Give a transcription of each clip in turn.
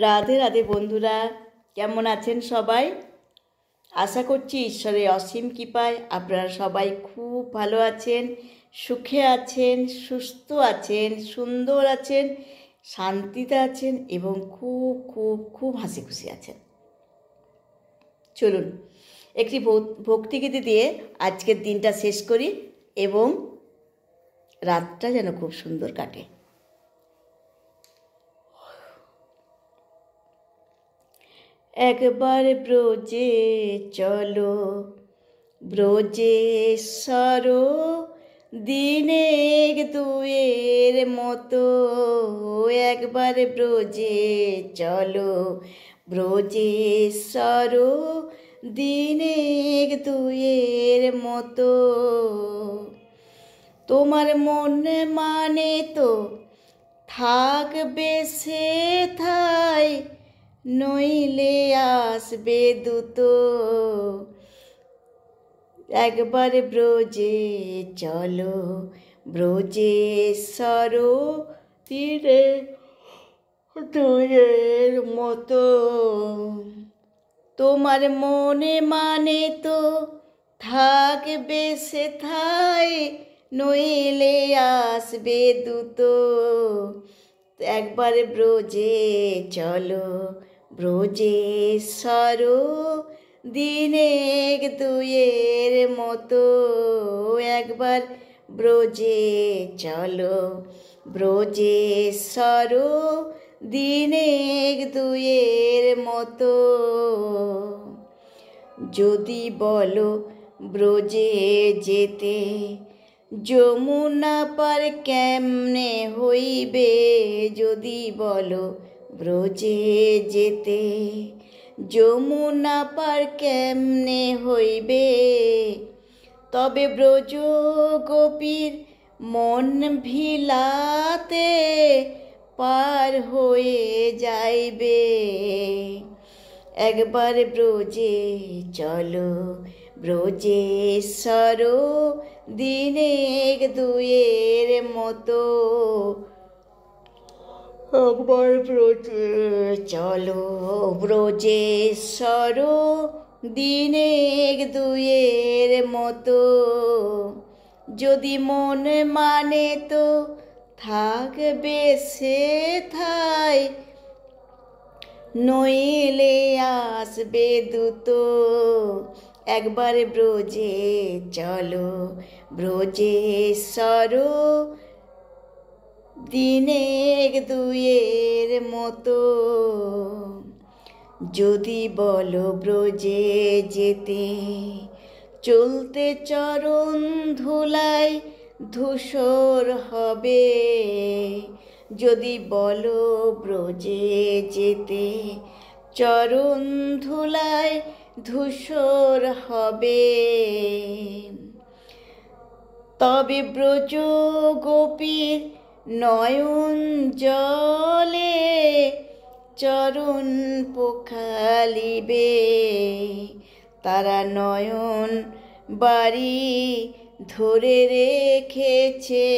রাধে রাধে বন্ধুরা, কেমন আছেন সবাই? আশা করছি ঈশ্বরের অসীম কৃপায় আপনারা সবাই খুব ভালো আছেন, সুখে আছেন, সুস্থ আছেন, সুন্দর আছেন, শান্তিতে আছেন এবং খুব খুব খুব হাসি খুশি আছেন। চলুন একটি ভক্তিগীতি দিয়ে আজকের দিনটা শেষ করি এবং রাতটা যেন খুব সুন্দর কাটে। একবার ব্রজে চলো, ব্রজেশ্বর দিনেক দুয়ের মতো। একবার ব্রজে চলো, ব্রজেশ্বর দিনেক দুয়ের মতো। তোমার মন মানে তো থাকবে সেথায়, নইলে আসবে দূত। একবার ব্রজে চলো, ব্রজেশ্বর তীরে দুয়ের মতো। তোমার মনে মানে তো থাকবে সেথায়, নইলে আসবে দূত। একবার ব্রজে চলো, ব্রজেশ্বর দিনেক দুয়ের মতো। একবার ব্রজে চলো, ব্রজেশ্বর দিনেক দুয়ের মতো। যদি বলো ব্রজে যেতে, যমুনা পার কেমনে হইবে। যদি বলো ব্রজে যেতে, যমুনা পার কেমনে হইবে। তবে ব্রজ গোপীর মন ভিলাতে পার হয়ে যাইবে। একবার ব্রজে চলো, ব্রজেশ্বর দিনেক দুয়ের মতো। একবার ব্রজে চলো, ব্রজেশ্বর দিনেক দুয়ের মতো। যদি মন মানে তো থাকবে সেথায়, নইলে আসবে দূত। একবার ব্রজে চলো, ব্রজেশ্বর দিনেক দুয়ের মতো। যদি বলো ব্রজে যেতে, চলতে চরণ ধুলায় ধূসর হবে। যদি বলো ব্রজে যেতে, চরণ ধুলায় ধূসর হবে। তবে ব্রজ গোপীর নয়ন জলে চরণ পোখালিবে। তারা নয়ন বাড়ি ধরে রেখেছে,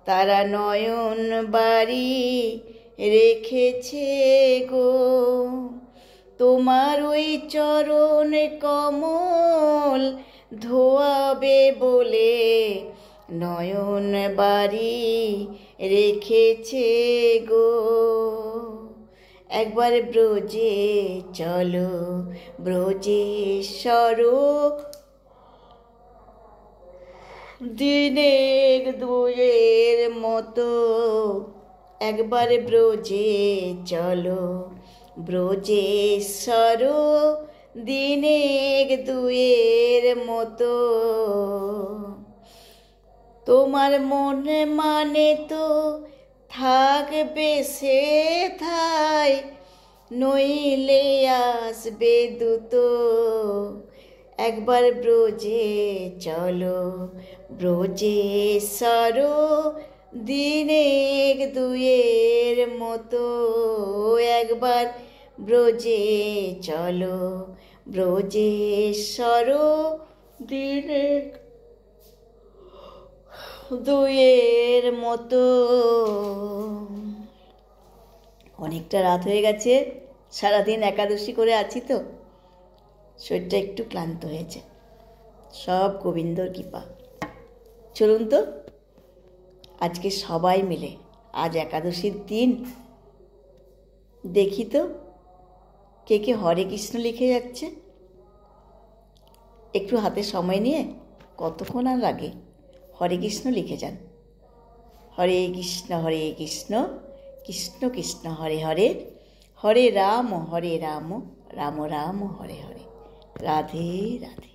তারা নয়ন বাড়ি রেখেছে গো। তোমার ওই চরণ কমল ধোয়াবে বলে নয়ন বাড়ি রেখেছে গো। একবার ব্রজে চলো, ব্রজেশ্বর দিনেক দুয়ের মতো। একবার ব্রজে চলো, ব্রজেশ্বর দিনেক দুয়ের মতো। তোমার মন মানে তো থাকবে সেথায়, নইলে আসবে দূত। একবার ব্রজে চলো, ব্রজেশ্বর দিনেক দুয়ের মতো। একবার ব্রজে চলো, ব্রজেশ্বর দিনেক দুয়ের মতো। অনেকটা রাত হয়ে গেছে, সারাদিন একাদশী করে আছি তো শরীরটা একটু ক্লান্ত হয়েছে। সব গোবিন্দর কৃপা। চলুন তো আজকে সবাই মিলে, আজ একাদশীর দিন, দেখি তো কে কে হরে কৃষ্ণ লিখে যাচ্ছে। একটু হাতে সময় নিয়ে, কতক্ষণ আর লাগে, হরে কৃষ্ণ লিখে যান। হরে কৃষ্ণ কৃষ্ণ কৃষ্ণ হরে হরে, হরে রাম রাম রাম হরে হরে। রাধে রাধে।